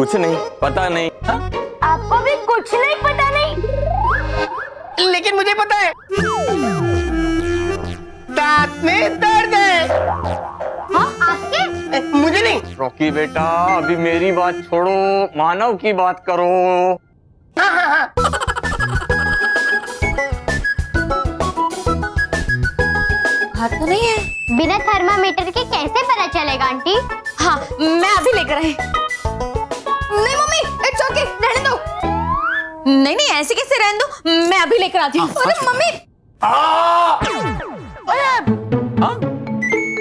कुछ नहीं, पता नहीं। आपको भी कुछ नहीं पता नहीं? लेकिन मुझे पता है, दांत में दर्द है। हाँ, आपके? मुझे नहीं। रॉकी बेटा, अभी मेरी बात छोड़ो, मानव की बात करो। हाँ हाँ हाँ। हाथ तो नहीं है। बिना थर्मामीटर के कैसे पता चलेगा आंटी? हाँ, मैं अभी लेकर आई। नहीं मम्मी, इट्स ओके, रहने दो। नहीं नहीं, ऐसे कैसे रहने दो, मैं अभी लेकर आती हूँ। अरे मम्मी।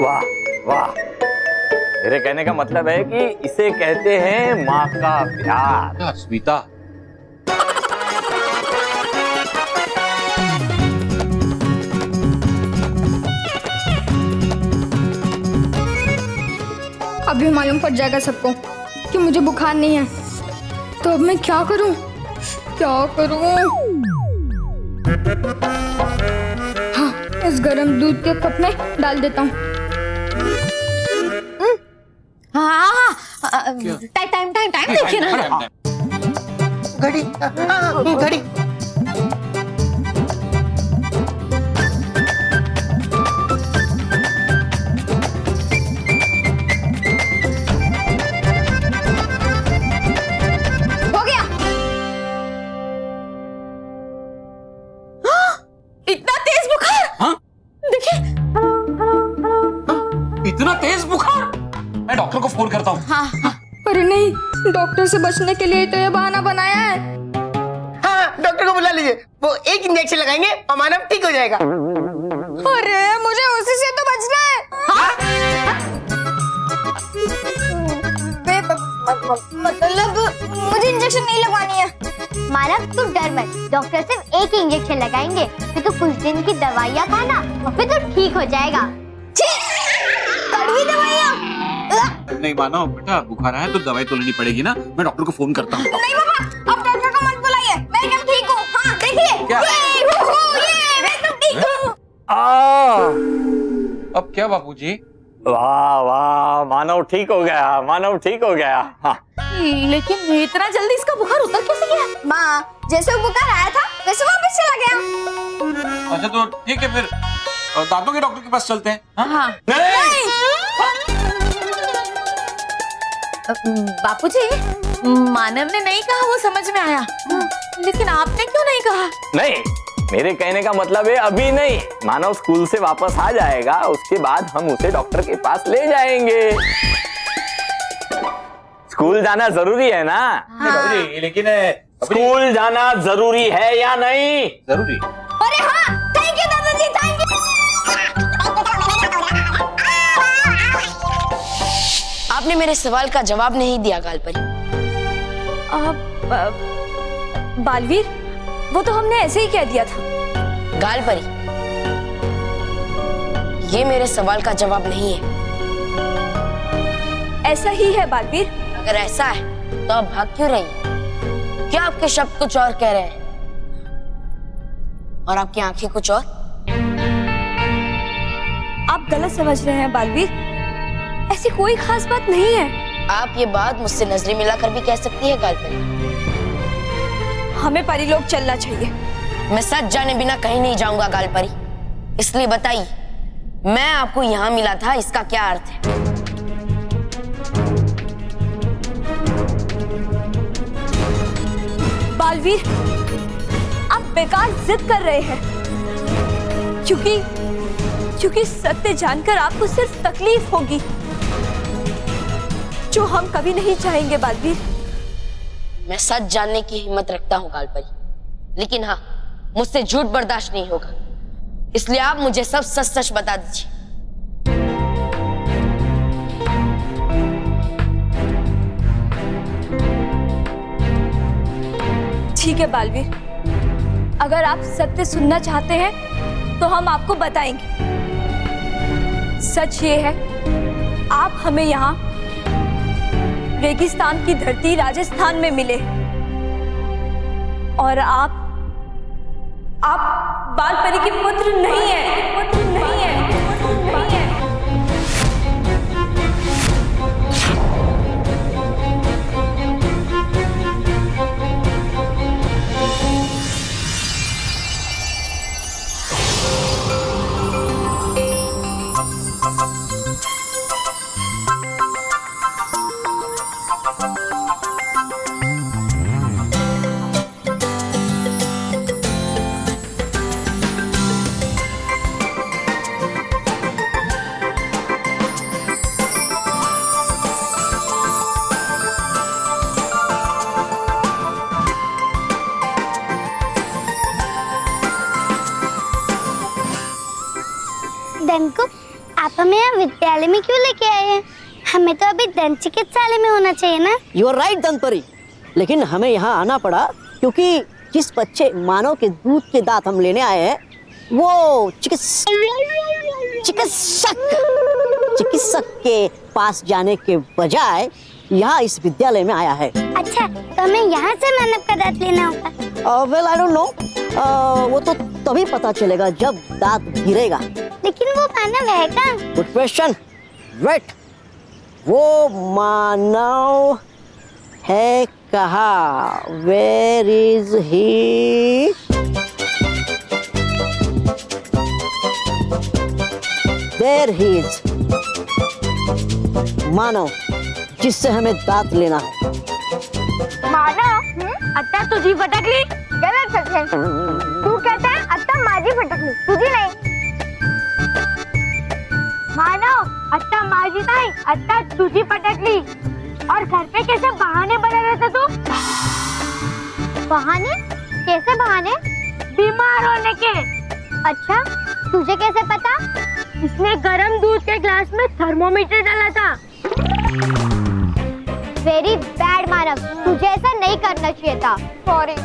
वाह वाह, मेरे कहने का मतलब है कि इसे कहते हैं माँ का प्यार। स्मिता, अभी मालूम पड़ जाएगा सबको कि मुझे बुखार नहीं है, तो अब मैं क्या करूं? क्या करूं? हाँ, इस गर्म दूध के कप में डाल देता हूँ। हाँ टाइम देखिए ना। घड़ी, हाँ, घड़ी। हो गया। इतना तेज बुखार। हाँ? देखिए। इतना तेज बुखार? मैं डॉक्टर को फोन करता हूँ। हाँ हाँ। अरे नहीं, डॉक्टर से बचने के लिए तो ये बहाना बनाया है। हाँ, डॉक्टर को बुला लीजिए, वो एक इंजेक्शन लगाएंगे और मानव ठीक हो जाएगा। अरे मुझे उसी से तो बचना है। मतलब मुझे इंजेक्शन नहीं लगवानी है। मानव तू डर मत, डॉक्टर सिर्फ एक इंजेक्शन लगाएंगे, फिर तू कुछ दिन की दवाइयाँ खाना और फिर तो ठीक हो जाएगा। कड़वी दवाइयाँ? नहीं मानो बेटा, बुखार आया तो दवाई तो लेनी पड़ेगी ना। मैं डॉक्टर को फोन करता हूँ। नहीं पापा, अब डॉक्टर को मत बुलाइए, मैं एकदम ठीक हूँ। हाँ देखिए, क्या? ये मैं एकदम ठीक हूँ। अब क्या बापूजी? वाह वाह, मानव ठीक हो गया, मानव ठीक हो गया। हाँ। लेकिन इतना जल्दी इसका बुखार उतर कैसे गया? माँ, जैसे वो बुखार आया था वैसे वापस चला गया। अच्छा तो ठीक है, फिर दांतों के डॉक्टर के पास चलते हैं। हाँ? हाँ। नहीं, बापूजी, मानव ने नहीं कहा वो समझ में आया, लेकिन आपने क्यों नहीं कहा? नहीं, मेरे कहने का मतलब है अभी नहीं। मानव स्कूल से वापस आ जाएगा, उसके बाद हम उसे डॉक्टर के पास ले जाएंगे। स्कूल जाना जरूरी है ना? बापूजी, लेकिन स्कूल जाना जरूरी है या नहीं? जरूरी। अरे हाँ, थैंक यू दादाजी, थैंक यू। आपने मेरे सवाल का जवाब नहीं दिया गालपरी। बालवीर, वो तो हमने ऐसे ही कह दिया था। गालपरी, ये मेरे सवाल का जवाब नहीं है। ऐसा ही है बालवीर। अगर ऐसा है तो आप भाग क्यों रही हैं? क्या आपके शब्द कुछ और कह रहे हैं और आपकी आंखें कुछ और? आप गलत समझ रहे हैं बालवीर, ऐसी कोई खास बात नहीं है। आप ये बात मुझसे नजरें मिलाकर भी कह सकती है गालपरी। हमें परिलोक चलना चाहिए। मैं सच जाने बिना कहीं नहीं जाऊंगा गालपरी, इसलिए बताइए, मैं आपको यहाँ मिला था, इसका क्या अर्थ है? बालवीर, आप बेकार जिद कर रहे हैं, क्योंकि सत्य जानकर आपको सिर्फ तकलीफ होगी, जो हम कभी नहीं चाहेंगे। बालवीर, मैं सच जानने की हिम्मत रखता हूँ गालपरी, लेकिन हाँ, मुझसे झूठ बर्दाश्त नहीं होगा, इसलिए आप मुझे सब सच सच बता दीजिए। ठीक है बालवीर, अगर आप सत्य सुनना चाहते हैं तो हम आपको बताएंगे। सच ये है, आप हमें यहाँ रेगिस्तान की धरती राजस्थान में मिले और आप बालपरी के पुत्र नहीं है, पुत्र नहीं है, पुत्र नहीं है। विद्यालय में क्यों लेके आए हैं? हमें तो अभी दंत चिकित्सालय में होना चाहिए ना। यू आर राइट दंतपरी, लेकिन हमें यहाँ आना पड़ा क्योंकि जिस बच्चे मानव के दूध के दांत हम लेने आए हैं वो चिकित्सक के पास जाने के बजाय यहाँ इस विद्यालय में आया है। अच्छा, तो हमें यहाँ से मानव का दांत लेना होगा। वेल आई डोंट नो, वो तो तभी पता चलेगा जब दांत गिरेगा। लेकिन वो मानव है कहाँ? Good question. वेट, वो मानव है कहाँ? Where is he? There he is. Manav जिससे हमें दांत लेना है। मानव, आता तुझी फटकली? गलत सत्य। तू कहता है आता माझी फटकली, तुझी नाही। मानव, आता माझी नाही, आता तुझी फटकली। और घर पे कैसे बहाने बना रहता तू? बहाने? कैसे बहाने? बीमार होने के। अच्छा, तुझे कैसे पता? इसने गर्म दूध के ग्लास में थर्मोमीटर डाला था। वेरी बैड मानव, तुझे ऐसा नहीं करना चाहिए था। सॉरी,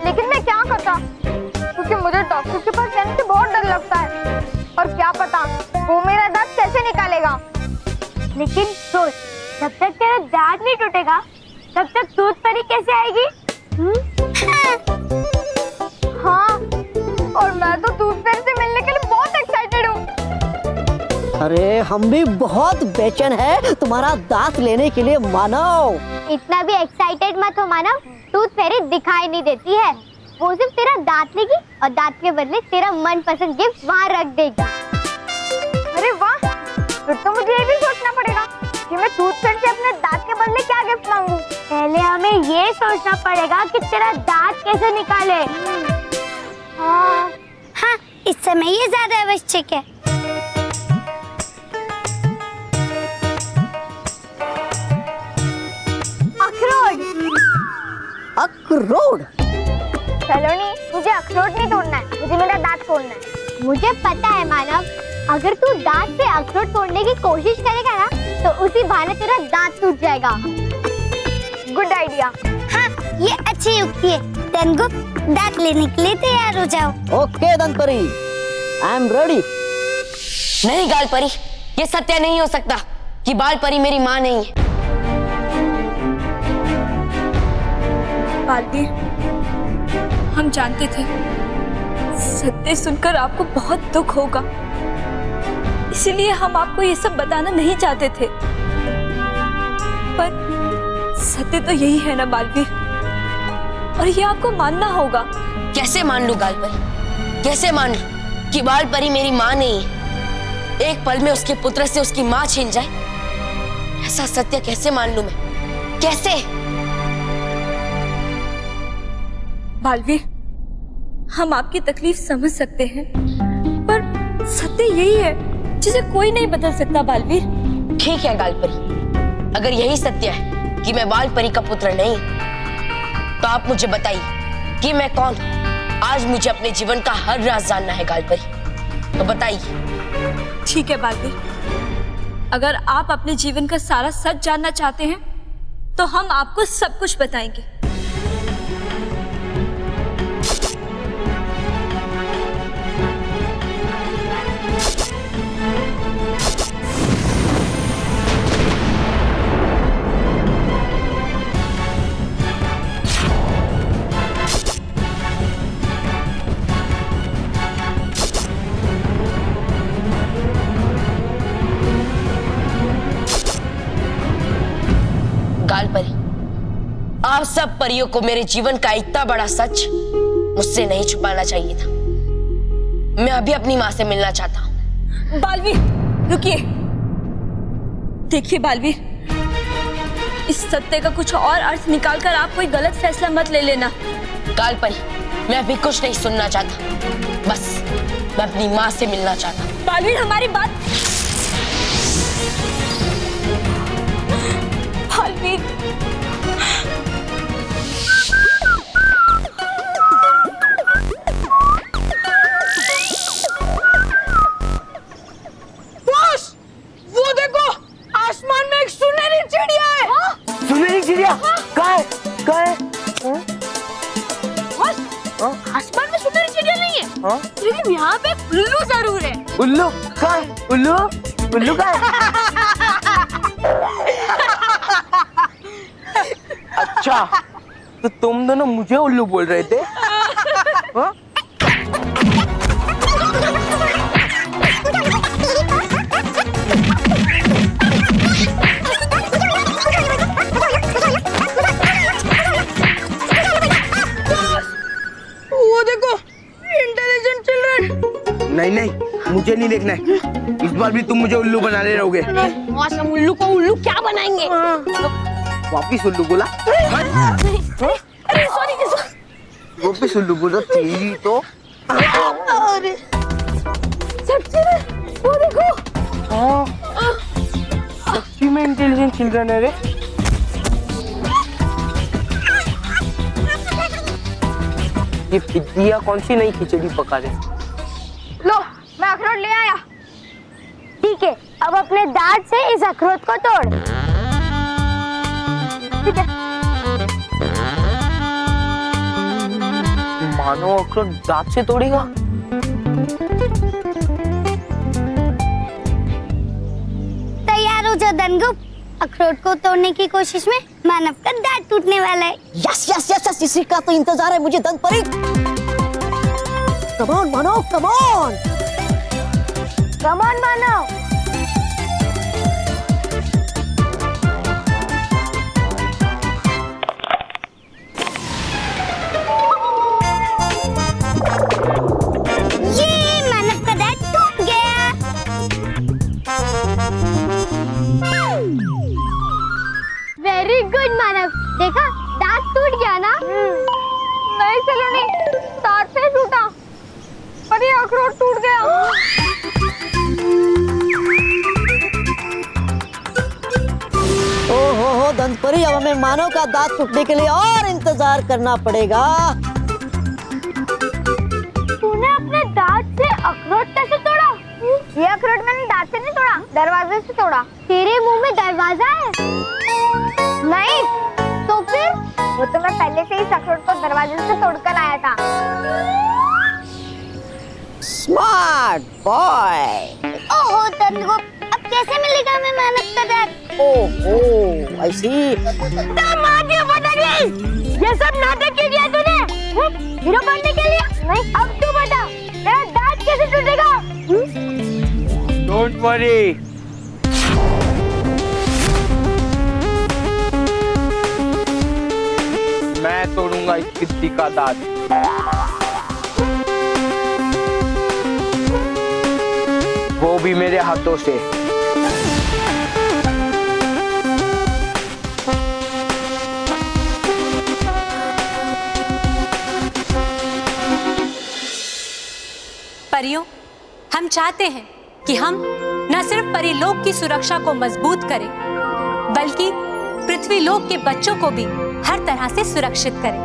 लेकिन मैं क्या करता, क्योंकि मुझे डॉक्टर के पास जाने से बहुत डर लगता है। और क्या पता वो मेरा दांत कैसे निकालेगा। लेकिन सोच, जब तक तेरा दांत नहीं टूटेगा तब तक दूध परी कैसे आएगी? हाँ, और मैं तो दूध परी से मिलने के लिए बहुत एक्साइटेड हूँ। अरे हम भी बहुत बेचैन है तुम्हारा दांत लेने के लिए मानव। इतना भी एक्साइटेड मत हो मानव, टूथ फेरी दिखाई नहीं देती है। वो सिर्फ तेरा दांत लेगी और दांत के बदले तेरा मनपसंद गिफ्ट वहाँ रख देगी। अरे वाह, फिर तो मुझे ये भी सोचना पड़ेगा कि मैं टूथ फेरी से अपने दांत के बदले क्या गिफ्ट मांगू। पहले हमें ये सोचना पड़ेगा कि तेरा दांत कैसे निकाले। हाँ, इस समय ये ज्यादा आवश्यक है। अखरोट? सलोनी, मुझे अखरोट नहीं तोड़ना है, मुझे मेरा दांत तोड़ना है। मुझे पता है मानव, अगर तू दांत से अखरोट तोड़ने की कोशिश करेगा ना तो उसी बहाने तेरा दांत टूट जाएगा। Good idea. हाँ, ये अच्छी युक्ति है। दंतगुप्त, दांत लेने के लिए तैयार हो जाओ। Okay Dantpari, I am ready. नहीं गालपरी, ये सत्य नहीं हो सकता कि बालपरी मेरी माँ नहीं है। बालवीर, हम जानते थे सत्य सुनकर आपको बहुत दुख होगा, इसीलिए हम आपको ये सब बताना नहीं चाहते थे। पर सत्य तो यही है ना बालवीर, और ये आपको मानना होगा। कैसे मान लूं गालपरी, कैसे मान लूं कि बालपरी मेरी माँ नहीं है? एक पल में उसके पुत्र से उसकी माँ छीन जाए, ऐसा सत्य कैसे मान लूं मैं? कैसे? बालवीर, हम आपकी तकलीफ समझ सकते हैं, पर सत्य यही है जिसे कोई नहीं बदल सकता बालवीर। ठीक है गालपरी, अगर यही सत्य है कि मैं बालपरी का पुत्र नहीं, तो आप मुझे बताइए कि मैं कौन हूँ। आज मुझे अपने जीवन का हर राज जानना है गालपरी, तो बताइए। ठीक है बालवीर, अगर आप अपने जीवन का सारा सच जानना चाहते हैं तो हम आपको सब कुछ बताएंगे। गालपरी, आप सब परियों को मेरे जीवन का इतना बड़ा सच मुझसे नहीं छुपाना चाहिए था। मैं अभी अपनी माँ से मिलना चाहता हूँ। बालवीर, रुकिए। देखिए बालवीर, इस सत्य का कुछ और अर्थ निकालकर आप कोई गलत फैसला मत ले लेना। गालपरी, मैं अभी कुछ नहीं सुनना चाहता, बस मैं अपनी माँ से मिलना चाहता हूँ। बालवीर, हमारी बात। बालवीर, चिड़िया कहाँ है? कहाँ है? आसमान में सुंदर चिड़िया नहीं है, हाँ? लेकिन यहाँ पे उल्लू जरूर है। उल्लू कहाँ है? उल्लू उल्लू कहाँ है? अच्छा, तो तुम दोनों मुझे उल्लू बोल रहे थे? हाँ? वो देखो, इंटेलिजेंट चिल्ड्रन। नहीं नहीं, मुझे नहीं देखना है। इस बार भी तुम मुझे उल्लू बना ले रहोगे। मौसम उल्लू को उल्लू क्या बनाएंगे? वापिस उल्लू बोला? अरे सॉरी। वापिस उल्लू बोला तेरी तो। अरे सच्ची में, वो देखो। हाँ, सच्ची में इंटेलिजेंट चिल्ड्रन है रे। ये पिद्दिया कौन सी नई खिचड़ी पका रहे? लो, मैं अखरोट ले आया। ठीक है, अब अपने दांत से इस अखरोट को तोड़। ठीक है। मानो अखरोट दांत से तोड़ेगा। तैयार हो जाओ धनगुप्त, अखरोट को तोड़ने की कोशिश में मानव का दांत टूटने वाला है। यस यस यस यस, इसी का तो इंतजार है मुझे दंतपरी। कम ऑन मानो, कम ऑन। कम ऑन मानव। ये मानव का दांत टूट गया। वेरी गुड मानव, देखा दांत टूट गया ना? नहीं सलोनी, दांत से टूटा, पर ये अखरोट टूट गया। ओ हो दंतपरी, अब हमें मानव का दांत टूटने के लिए और इंतजार करना पड़ेगा। तूने अपने दांत से अखरोट कैसे तोड़ा? ये अखरोट मैंने दांत से नहीं तोड़ा, दरवाजे से तोड़ा। तेरे मुंह में दरवाजा है? नहीं, तो फिर? वो तो मैं पहले से ही इस अखरोट को दरवाजे से तोड़कर आया था। Smart boy. ओहो धनगुप्त, अब कैसे मिलेगा हमें मानव का दांत? ओहो, I see। ये सब नाटक क्यों किया तूने? हीरो बनने के लिए? नहीं, अब तू बता, तेरा दांत कैसे टूटेगा? डोंट वरी, मैं तोड़ूंगा इस पिद्दी का दांत। वो भी मेरे हाथों से। परियों, हम चाहते हैं कि हम न सिर्फ परीलोक की सुरक्षा को मजबूत करें, बल्कि पृथ्वीलोक के बच्चों को भी हर तरह से सुरक्षित करें।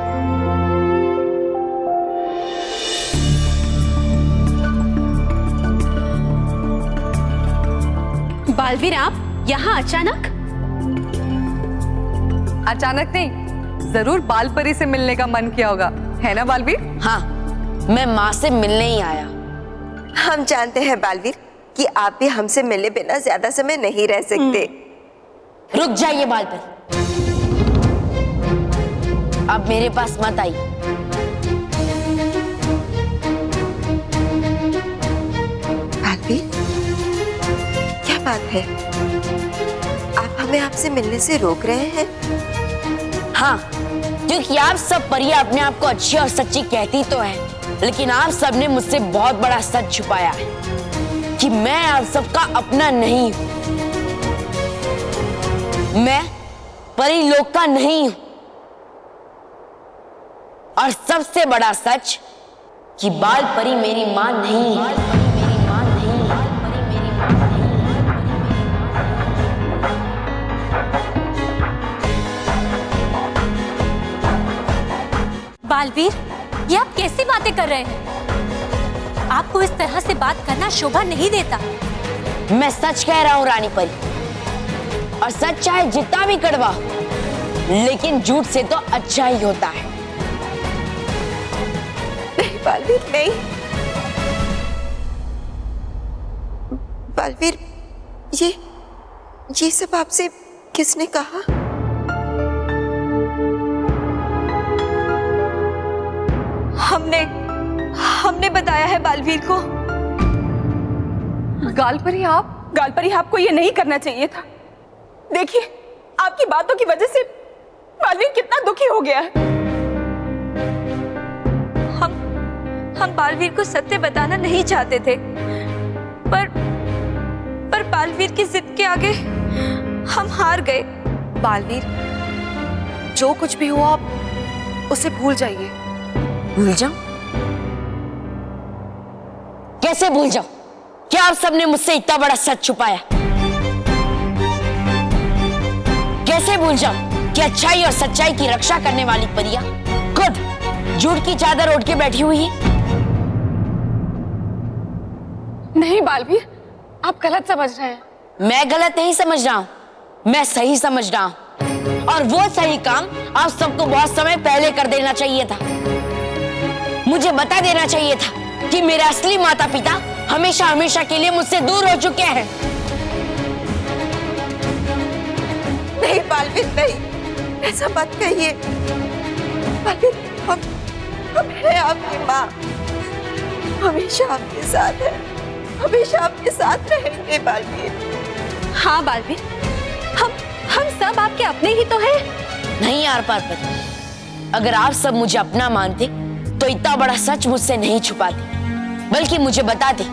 बालवीर, आप यहाँ अचानक? अचानक नहीं, जरूर बाल परी से मिलने का मन किया होगा, है ना बालवीर? हाँ, मैं माँ से मिलने ही आया। हम जानते हैं बालवीर कि आप भी हमसे मिले बिना ज्यादा समय नहीं रह सकते। रुक जाइए बाल पर, अब मेरे पास मत आई। बालवीर, क्या बात है? आप हमें आपसे मिलने से रोक रहे हैं? हाँ, क्योंकि आप सब परियां अपने आप को अच्छी और सच्ची कहती तो है, लेकिन आप सब ने मुझसे बहुत बड़ा सच छुपाया है कि मैं आप सबका अपना नहीं हूं। मैं परीलोक का नहीं हूं। और सबसे बड़ा सच कि बाल परी मेरी मां नहीं है। बालवीर, ये आप कैसी बातें कर रहे हैं? आपको इस तरह से बात करना शोभा नहीं देता। मैं सच कह रहा हूं रानी परी, और सच चाहे जितना भी कड़वा, लेकिन झूठ से तो अच्छा ही होता है। नहीं बालवीर, नहीं। बालवीर, ये सब आपसे किसने कहा? हमने बताया है बालवीर को। गालपरी, आपको ये नहीं करना चाहिए था। देखिए, आपकी बातों की वजह से बालवीर कितना दुखी हो गया है। हम बालवीर को सत्य बताना नहीं चाहते थे, पर बालवीर की जिद के आगे हम हार गए। बालवीर, जो कुछ भी हुआ आप उसे भूल जाइए। भूल जाऊं? कैसे भूल जाऊं? क्या आप सबने मुझसे इतना बड़ा सच छुपाया? कैसे भूल जाऊं कि अच्छाई और सच्चाई की रक्षा करने वाली परियां खुद झूठ की चादर ओढ़ के बैठी हुई है? नहीं बालवीर, आप गलत समझ रहे हैं। मैं गलत नहीं समझ रहा हूं, मैं सही समझ रहा हूं। और वो सही काम आप सबको बहुत समय पहले कर देना चाहिए था। मुझे बता देना चाहिए था कि मेरे असली माता पिता हमेशा हमेशा के लिए मुझसे दूर हो चुके हैं। नहीं बालवीर, नहीं, ऐसा मत कहिए। बालवीर, हम हैं आपकी माँ, हमेशा आपके साथ है, हमेशा आपके साथ रहेंगे बालवीर। हाँ बालवीर, हम सब आपके अपने ही तो हैं। नहीं यार पार्वती, अगर आप सब मुझे अपना मानते तो इतना बड़ा सच मुझसे नहीं छुपाते, बल्कि मुझे बताते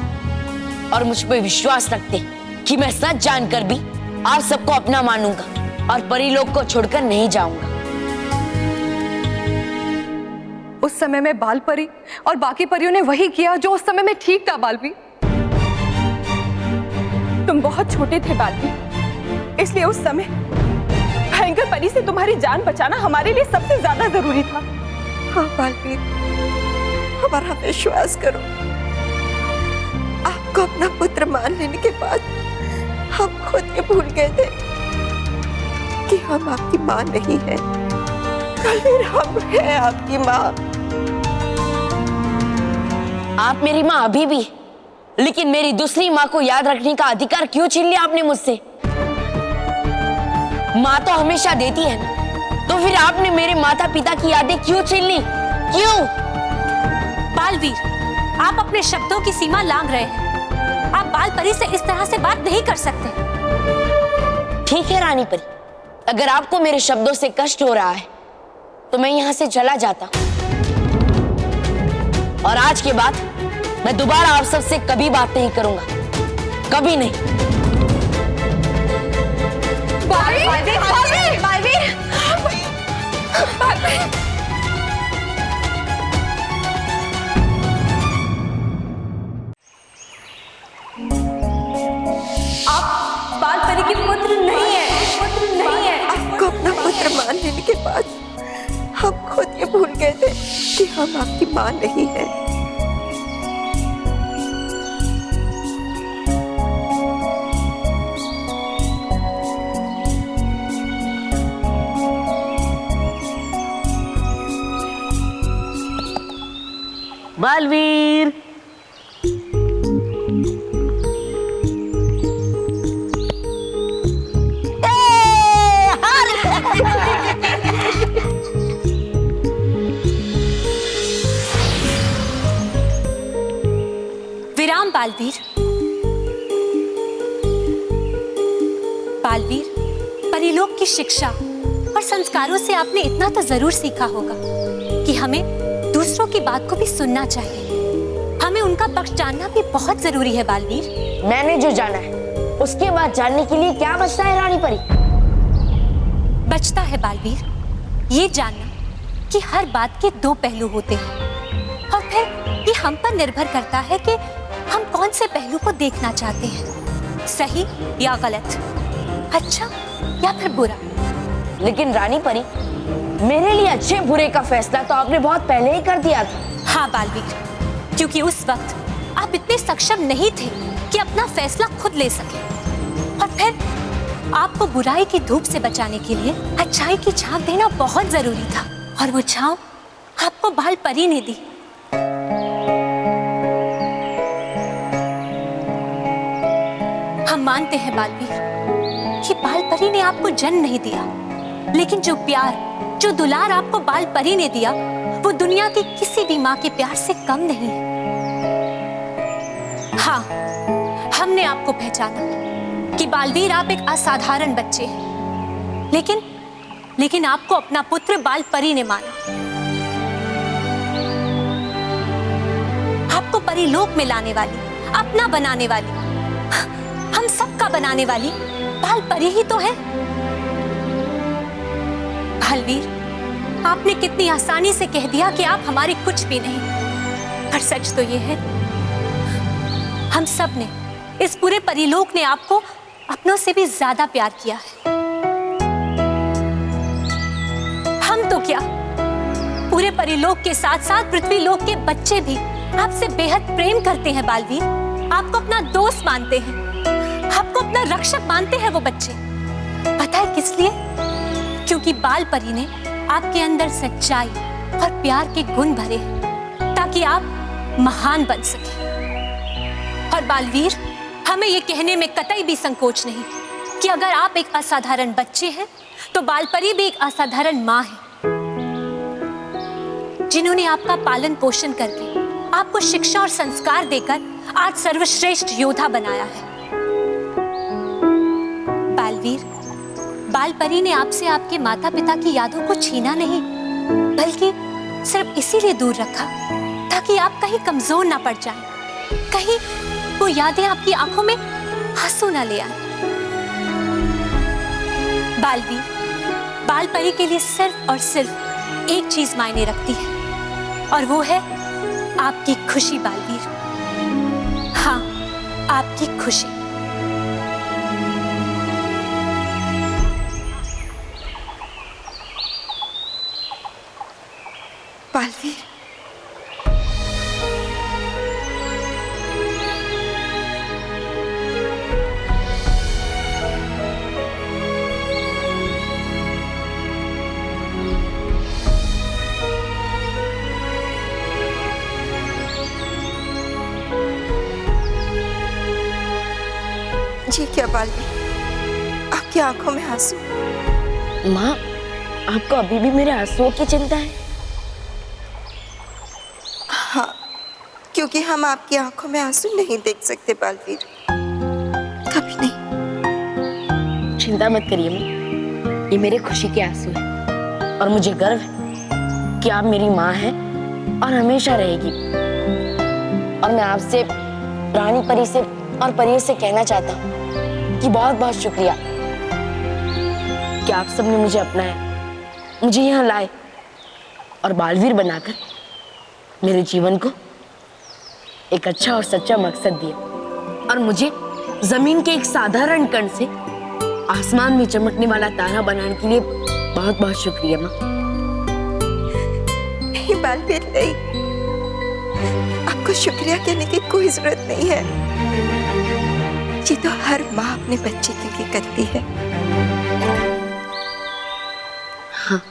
और मुझ पर विश्वास रखते कि मैं सच जानकर भी आप सबको अपना मानूंगा और परीलोक को छोड़कर नहीं जाऊंगा। उस समय में बाल परी और बाकी परियों ने वही किया जो उस समय में ठीक था बालवीर। तुम बहुत छोटे थे बालवीर, इसलिए उस समय भयंकर परी से तुम्हारी जान बचाना हमारे लिए सबसे ज्यादा जरूरी था। हाँ बालवीर, हमारा विश्वास करो। आपको अपना पुत्र मान लेने के बाद हम खुद ये भूल गए थे कि हम आपकी माँ नहीं हैं। बालवीर, हम हैं आपकी माँ। आप मेरी माँ अभी भी, लेकिन मेरी दूसरी माँ को याद रखने का अधिकार क्यों छीन लिया आपने मुझसे? माँ तो हमेशा देती है ना, तो फिर आपने मेरे माता पिता की यादें क्यों छीन ली? क्यों? बालवीर, आप अपने शब्दों की सीमा लांघ रहे हैं। आप बाल परी से इस तरह से बात नहीं कर सकते। ठीक है रानी परी, अगर आपको मेरे शब्दों से कष्ट हो रहा है तो मैं यहाँ से चला जाता और आज के बाद मैं दोबारा आप सबसे कभी बात नहीं करूंगा, कभी नहीं। आप बाल परी के पुत्र नहीं है। आपको अपना पुत्र मान लेने के बाद हम खुद ये भूल गए थे कि हम आपकी माँ नहीं हैं। बालवीर, विराम बालवीर। बालवीर, परिलोक की शिक्षा और संस्कारों से आपने इतना तो जरूर सीखा होगा कि हमें दूसरों की बात को भी सुनना चाहिए। हमें उनका पक्ष जानना भी बहुत जरूरी है बालवीर। मैंने जो जाना है उसके बाद जानने के लिए क्या बचता है रानी परी? बचता है बालवीर ये जानना कि हर बात के दो पहलू होते हैं और फिर ये हम पर निर्भर करता है कि हम कौन से पहलू को देखना चाहते हैं, सही या गलत, अच्छा या फिर बुरा। लेकिन रानी परी, मेरे लिए अच्छे बुरे का फैसला तो आपने बहुत पहले ही कर दिया था। हाँ बालवीर, क्योंकि उस वक्त आप इतने सक्षम नहीं थे कि अपना फैसला खुद ले सके। और आपको बुराई की धूप से बचाने के लिए अच्छाई की छांव देना बहुत जरूरी था, और वो छांव आपको बाल परी ने दी। हम मानते हैं बालवीर कि बाल परी ने आपको जन्म नहीं दिया, लेकिन जो प्यार, जो दुलार आपको बाल परी ने दिया, वो दुनिया की किसी भी माँ के प्यार से कम नहीं है। हाँ, हमने आपको पहचाना कि बालवीर आप एक असाधारण बच्चे हैं, लेकिन आपको अपना पुत्र बाल परी ने माना। आपको परीलोक में लाने वाली, अपना बनाने वाली, हम सबका बनाने वाली बाल परी ही तो है। बालवीर, आपने कितनी आसानी से कह दिया कि आप हमारे कुछ भी नहीं, पर सच तो ये है, हम सब ने, इस पूरे परीलोक ने आपको अपनों से भी ज्यादा प्यार किया है। हम तो क्या, पूरे परीलोक के साथ साथ पृथ्वी लोक के बच्चे भी आपसे बेहद प्रेम करते हैं बालवीर, आपको अपना दोस्त मानते हैं, आपको अपना रक्षक मानते हैं वो बच्चे। पता है किस लिए? क्योंकि बाल परी ने आपके अंदर सच्चाई और प्यार के गुण भरे हैं, ताकि आप महान बन सके। और बालवीर, हमें ये कहने में कतई भी संकोच नहीं कि अगर आप एक असाधारण बच्चे हैं, तो बाल परी भी एक असाधारण माँ है, जिन्होंने आपका पालन पोषण करके, आपको शिक्षा और संस्कार देकर आज सर्वश्रेष्ठ योद्धा बनाया है। बालवीर, बाल परी ने आपसे आपके माता पिता की यादों को छीना नहीं, बल्कि सिर्फ इसीलिए दूर रखा ताकि आप कहीं कमजोर ना पड़ जाएं, कहीं वो यादें आपकी आंखों में आंसू ना ले आए। बालवीर, बाल परी के लिए सिर्फ और सिर्फ एक चीज मायने रखती है, और वो है आपकी खुशी बालवीर। हाँ, आपकी खुशी। बालवीर, जी क्या बालवीर, आपकी आंखों में आंसू? माँ, आपको अभी भी मेरे आंसुओं की चिंता है? हाँ, क्योंकि हम आपकी आंखों में आंसू नहीं देख सकते बालवीर, कभी नहीं। चिंता मत करिए माँ, ये मेरे खुशी के आंसू हैं, और मुझे गर्व है कि आप मेरी माँ हैं और हमेशा रहेगी। और मैं आपसे, रानी परी से और परियों से कहना चाहता हूँ कि बहुत बहुत शुक्रिया कि आप सबने मुझे अपनाया, मुझे यहाँ लाए और बालवीर बनाकर मेरे जीवन को एक अच्छा और सच्चा मकसद दिया, और मुझे जमीन के एक साधारण कण से आसमान में चमकने वाला तारा बनाने के लिए बहुत बहुत शुक्रिया माँ। नहीं बालवीर, नहीं, आपको शुक्रिया कहने की कोई जरूरत नहीं है। ये तो हर माँ अपने बच्चे के लिए करती है। हाँ,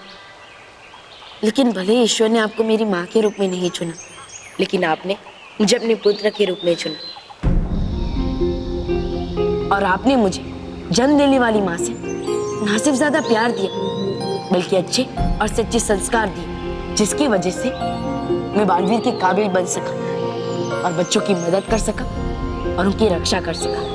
लेकिन भले ईश्वर ने आपको मेरी माँ के रूप में नहीं चुना, लेकिन आपने मुझे अपने पुत्र के रूप में चुना, और आपने मुझे जन्म देने वाली माँ से ना सिर्फ ज्यादा प्यार दिया, बल्कि अच्छे और सच्चे संस्कार दिए, जिसकी वजह से मैं बालवीर के काबिल बन सका और बच्चों की मदद कर सका और उनकी रक्षा कर सका।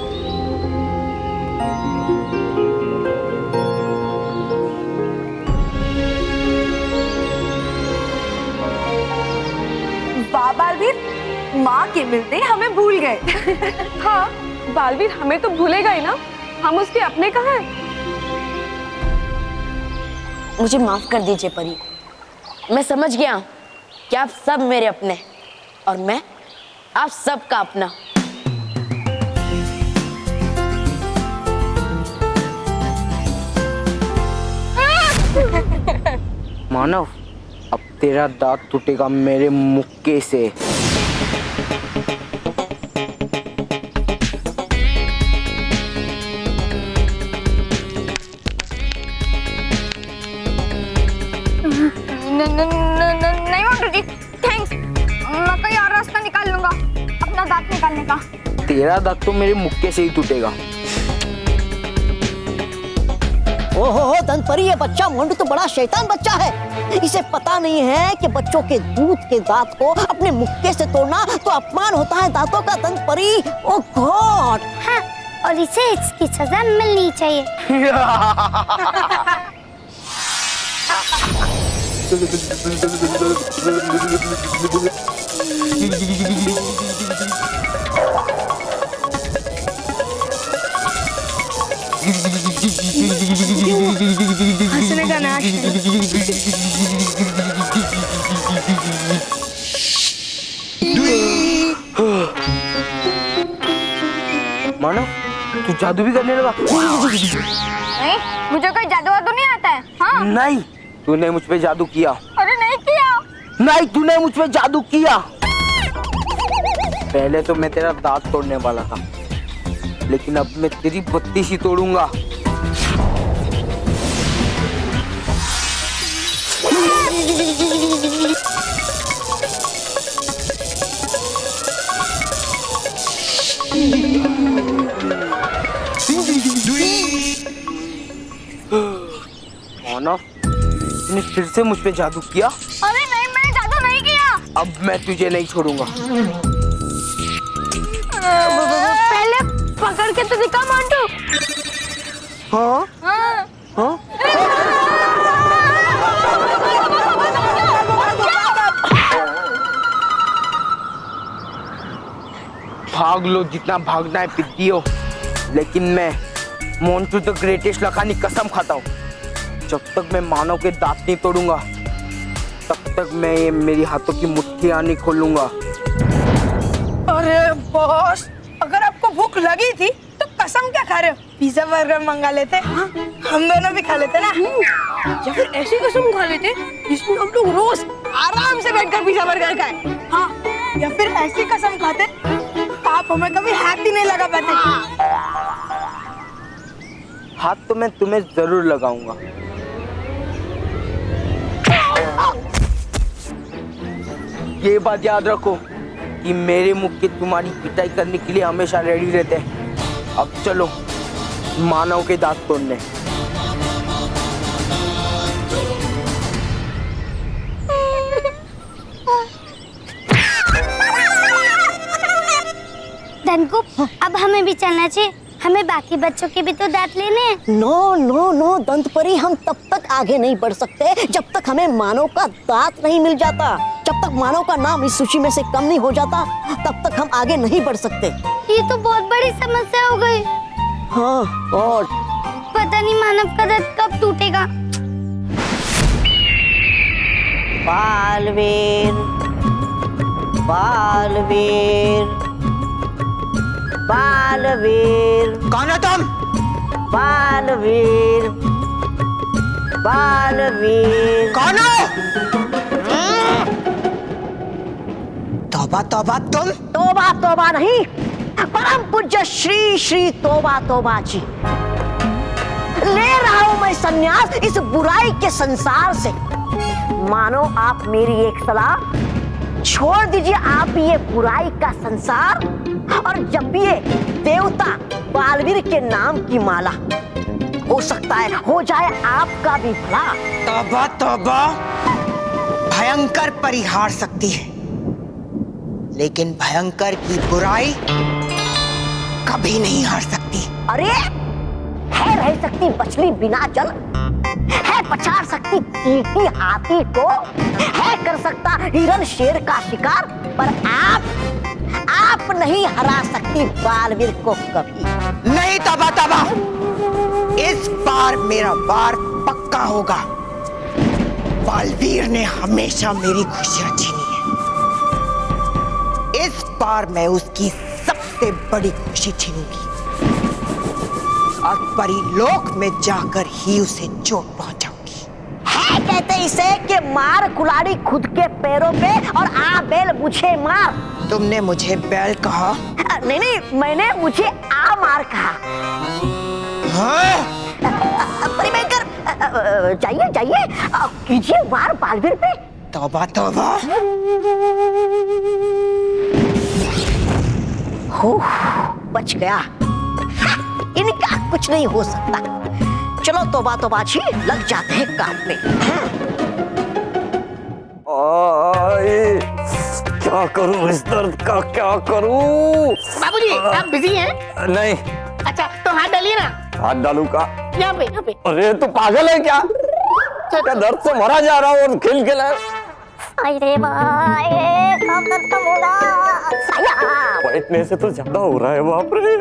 बालवीर, माँ के मिलते हमें भूल गए। हाँ, बालवीर हमें तो भूलेगा ही ना, हम उसके अपने कहाँ हैं? मुझे माफ कर दीजिए परी, मैं समझ गया हूँ कि आप सब मेरे अपने हैं और मैं आप सबका अपना। मानव, अब तेरा दांत टूटेगा मेरे मुक्के से। नहीं मोटू जी, थैंक्स। मैं कोई और रास्ता निकाल लूंगा अपना दांत निकालने का। तेरा दांत तो मेरे मुक्के से ही टूटेगा। ओहो दंत परी, ये बच्चा मोंटू तो बड़ा शैतान बच्चा है। इसे पता नहीं है कि बच्चों के दूध के दांत को अपने मुक्के से तोड़ना तो अपमान होता है दांतों का। दंत परी, ओ गॉड। हाँ, और इसे इसकी सजा मिलनी चाहिए। हंसने का नाच मानो तू जादू भी करने लगा? नहीं, मुझे कोई जादू वादू नहीं आता है। हाँ? नहीं, तूने मुझ पे जादू किया। अरे नहीं किया। नहीं, तूने मुझ पे जादू किया। पहले तो मैं तेरा दांत तोड़ने वाला था, लेकिन अब मैं तेरी बत्तीस ही तोड़ूंगा। मानव, तूने फिर से मुझ पे जादू किया। अरे नहीं, मैंने जादू नहीं किया। अब मैं तुझे नहीं छोड़ूंगा। पहले पकड़ के तो दिखा मोंटू। हाँ? हाँ? हाँ? भाग लो जितना भागना है पिद्दियों, लेकिन मैं मोंटू द ग्रेटेस्ट लखानी कसम खाता हूँ, जब तक मैं मानव के दांत नहीं तोड़ूंगा तब तक मैं ये मेरी हाथों की मुट्ठियां नहीं खोलूंगा। अरे बॉस, अगर आपको भूख लगी थी तो कसम क्या खा रहे हो? पिज्जा बर्गर मंगा लेते, हम दोनों भी खा लेते ना। या फिर ऐसी कसम खा लेते जिसमें हम लोग रोज आराम से बैठकर पिज्जा बर्गर खाए। हाँ, या फिर ऐसी कसम खाते आप हमें कभी हाथ ही नहीं लगा पाते। हाथ तो मैं तुम्हें जरूर लगाऊंगा। ये बात याद रखो कि मेरे मुक्के तुम्हारी पिटाई करने के लिए हमेशा रेडी रहते हैं। अब चलो मानव के दांत तोड़ने। धनकू, अब हमें भी चलना चाहिए। हमें बाकी बच्चों के भी तो दांत लेने हैं। नो नो नो दंत परी, हम तब तक आगे नहीं बढ़ सकते जब तक हमें मानव का दांत नहीं मिल जाता। जब तक मानव का नाम इस सूची में से कम नहीं हो जाता तब तक हम आगे नहीं बढ़ सकते। ये तो बहुत बड़ी समस्या हो गई। हाँ, और पता नहीं मानव का दांत कब टूटेगा। बालवीर, बालवीर, बालवीर। कौन हो तुम? बालवीर, बालवीर। कौन हो? तौबा तौबा तुम? तौबा तौबा नहीं, परम पूज्य श्री श्री तौबा तौबा जी। ले रहा हूं मैं संन्यास इस बुराई के संसार से। मानो आप मेरी एक सलाह, छोड़ दीजिए आप ये बुराई का संसार और जब ये देवता बालवीर के नाम की माला, हो सकता है हो जाए आपका भी भला। तौबा तौबा, भयंकर परिहार सकती है, लेकिन भयंकर की बुराई कभी नहीं हार सकती। अरे है रह सकती मछली बिना जल, है पछाड़ सकती चींटी हाथी को, है कर सकता हिरन शेर का शिकार, पर आप नहीं हरा सकती बालवीर को कभी। नहीं तौबा तौबा, इस बार मेरा वार पक्का होगा। बालवीर ने हमेशा मेरी खुशियां छीनी है, इस बार मैं उसकी सबसे बड़ी खुशी छीनूंगी और परीलोक में जाकर ही उसे चोट पहुंचाऊंगी। है कहते इसे कि मार कुल्हाड़ी खुद के पैरों पे और आ बैल मुझे मार। तुमने मुझे बैल कहा? नहीं नहीं, मैंने मुझे आ मार कहा। हाँ? चाहिए चाहिए कीजिए वार बालवीर पे। तौबा तौबा। हो बच गया, इनका कुछ नहीं हो सकता। चलो तौबा तौबा जी, लग जाते हैं काम पे। क्या करूं इस दर्द का, क्या करूं? बाबूजी आप बिजी हैं? नहीं। अच्छा तो हाथ डालिए ना। हाथ डालू का? यहाँ पे यहाँ पे। अरे तू पागल है क्या? क्या दर्द से मरा जा रहा हूँ और खिल खिला। अरे भाई कब दर्द कम होगा? बैठने से तो ज्यादा हो रहा है, बाप रे।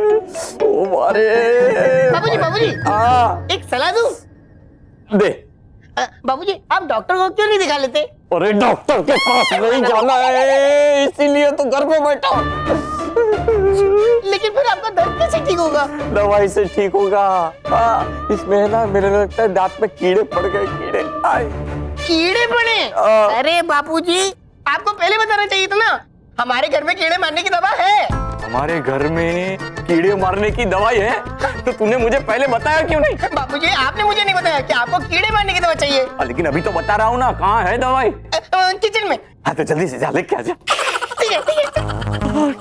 ओ मारे। बाबूजी एक सलाह दूं? दे। बाबूजी आप डॉक्टर को क्यों नहीं दिखा लेते? अरे डॉक्टर के पास नहीं जाना है, इसीलिए तो घर पे बैठा। लेकिन फिर आपका दर्द कैसे ठीक होगा? दवाई से ठीक होगा। इसमें ना मेरे लगता है दांत में कीड़े पड़ गए, कीड़े। कीड़े पड़े? अरे बापूजी आपको पहले बताना चाहिए था ना, हमारे घर में कीड़े मारने की दवा है। हमारे घर में कीड़े मारने की दवाई है? तो तूने मुझे पहले बताया क्यों नहीं? बापूजी आपने मुझे नहीं बताया कि आपको कीड़े मारने की दवा चाहिए। लेकिन अभी तो बता रहा हूँ ना, कहाँ है दवाई? किचन में। हाँ तो जल्दी से जा लेके आजा। ठीक है।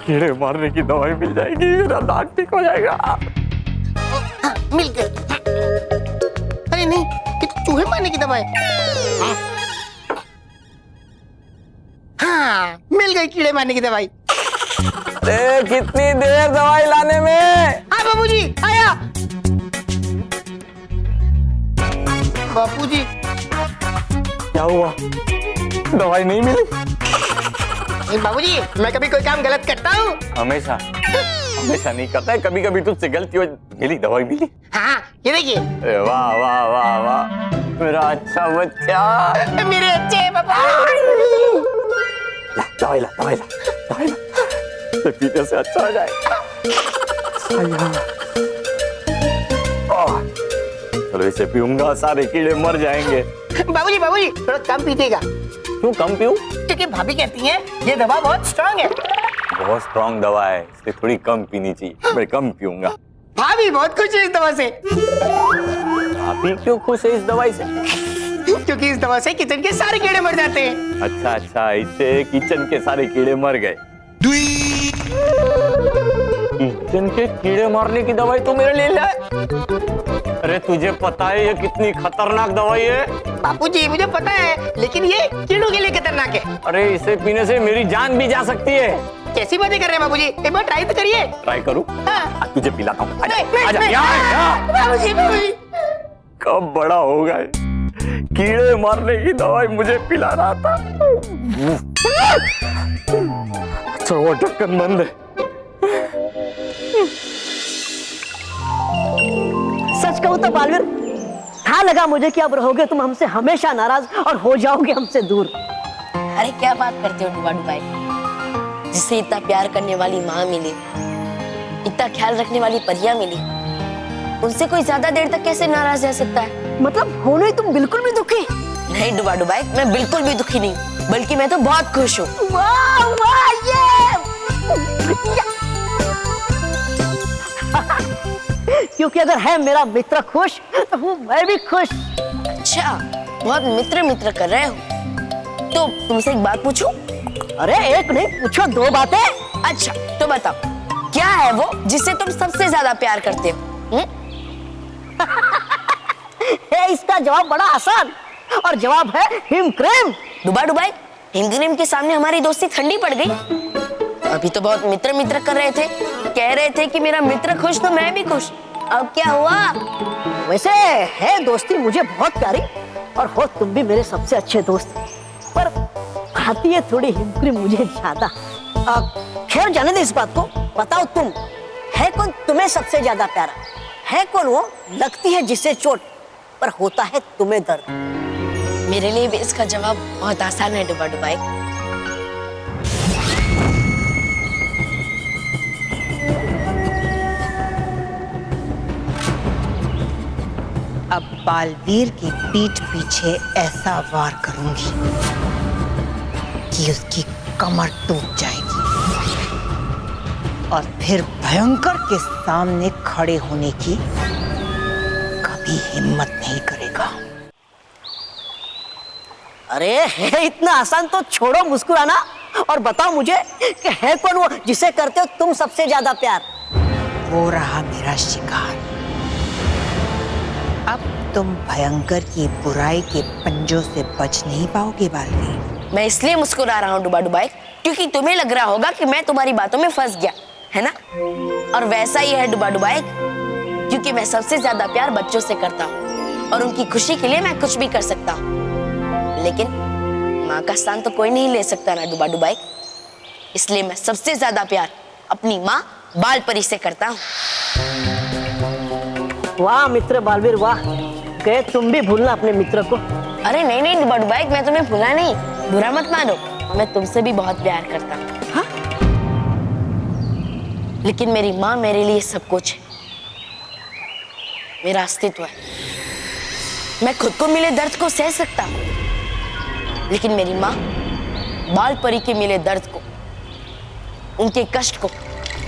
कीड़े मारने की दवाई मिल जाएगी, मेरा दांत ठीक हो जाएगा। मिल गई। अरे नहीं, ये तो चूहे मारने की दवा है। हाँ मिल गई कीड़े मारने की दवाई। कितनी देर दवाई लाने में? हाँ बाबूजी आया। बापूजी क्या हुआ? दवाई नहीं मिली? बाबूजी मैं कभी कोई काम गलत करता हूँ? हमेशा नहीं करता है, कभी कभी तुझसे गलती हो। मिली दवाई मिली? हाँ ये देखिए। वाह वाह वाह वाह, मेरा अच्छा बच्चा। मेरे अच्छे पापा। दवाई ला। पीने से अच्छा हो जाएगा। चलो इसे पीऊंगा, सारे कीड़े मर जाएंगे। बाबूजी थोड़ा कम पीजिएगा। क्यों कम पीऊं? क्योंकि भाभी कहती हैं ये दवा बहुत स्ट्रांग है। बहुत स्ट्रांग दवा है, इसलिए थोड़ी कम पीनी चाहिए। मैं कम पीऊंगा। भाभी बहुत खुश है इस दवा से। भाभी क्यों खुश है इस दवाई से? क्योंकि इस दवा से किचन के सारे कीड़े मर जाते हैं। अच्छा, इससे किचन के सारे कीड़े मर गए। किचन के कीड़े मारने की दवाई तो मेरे लिए लाए? अरे तुझे पता है ये कितनी खतरनाक दवाई है? बापूजी मुझे पता है, लेकिन ये कीड़ों के लिए खतरनाक है। अरे इसे पीने से मेरी जान भी जा सकती है। कैसी बातें कर रहे हैं बाबूजी? एक बार ट्राई तो करिए। ट्राई करूं? हाँ। तुझे पिलाता हूँ। बाबूजी कब बड़ा होगा, कीड़े मारने की दवाई मुझे पिला रहा था। अच्छा वो ढक्कन बंद है। सच कहूं तो बालवीर, था लगा मुझे कि अब रहोगे तुम हमसे हमेशा नाराज और हो जाओगे हमसे दूर। अरे क्या बात करते हो डुबा डुबाई, जिसे इतना प्यार करने वाली माँ मिली, इतना ख्याल रखने वाली परियां मिली, उनसे कोई ज्यादा देर तक कैसे नाराज रह सकता है? मतलब होने तुम बिल्कुल भी दुखी? नहीं डुबा डुबाई, मैं बिल्कुल भी दुखी नहीं, बल्कि मैं तो बहुत खुश हूँ। वाह वाह ये क्योंकि अगर है मेरा मित्र खुश तो हूँ मैं भी खुश। अच्छा बहुत मित्र कर रहे हो, तो तुमसे एक बात पूछूं? अरे एक नहीं पूछो, दो बातें। अच्छा तो बताओ, क्या है वो जिससे तुम सबसे ज्यादा प्यार करते हो? इसका जवाब बड़ा आसान, और जवाब है हिम क्रीम। डुबा डुबाई, हिम क्रीम के सामने हमारी दोस्ती ठंडी पड़ गई। अभी तो बहुत मित्र कर रहे थे, कह रहे थे कि मेरा मित्र खुश तो मैं भी खुश। अब क्या हुआ? वैसे है दोस्ती मुझे बहुत प्यारी, और हो तुम भी मेरे सबसे अच्छे दोस्त, पर खाती है थोड़ी हिम क्रीम मुझे ज्यादा। खैर जाने दे इस बात को, बताओ तुम, है कौन तुम्हें सबसे ज्यादा प्यारा? है कौन वो लगती है जिससे चोट पर होता है तुम्हें दर्द? मेरे लिए भी इसका जवाब बहुत आसान है डुबा डुबाई। अब बालवीर की पीठ पीछे ऐसा वार करूंगी कि उसकी कमर टूट जाएगी, और फिर भयंकर के सामने खड़े होने की कभी हिम्मत नहीं करेगा। अरे है इतना आसान तो छोड़ो मुस्कुराना और बताओ मुझे कि है कौन वो जिसे करते हो तुम सबसे ज्यादा प्यार? वो रहा मेरा शिकार। अब तुम भयंकर की बुराई के पंजों से बच नहीं पाओगे बालवीर। मैं इसलिए मुस्कुरा रहा हूँ डुबा डुबाई क्योंकि तुम्हें लग रहा होगा कि मैं तुम्हारी बातों में फंस गया, है ना? और वैसा ही है डुबा डुबाई, क्योंकि मैं सबसे ज्यादा प्यार बच्चों से करता हूँ और उनकी खुशी के लिए मैं कुछ भी कर सकता हूँ। लेकिन माँ का स्थान तो कोई नहीं ले सकता ना डुबा डुबाई, इसलिए मैं सबसे ज्यादा प्यार अपनी माँ बाल परी से करता हूँ। वाह मित्र बालवीर वाह, कहे तुम भी भूलना अपने मित्र को। अरे नहीं नहीं डुबा डुबाई, मैं तुम्हें भूला नहीं, बुरा मत मानो, मैं तुमसे भी बहुत प्यार करता हूँ। हाँ? लेकिन मेरी माँ मेरे लिए सब कुछ है, मेरा अस्तित्व है। मैं खुद को मिले दर्द को सह सकता हूँ, लेकिन मेरी माँ बाल परी के मिले दर्द को, उनके कष्ट को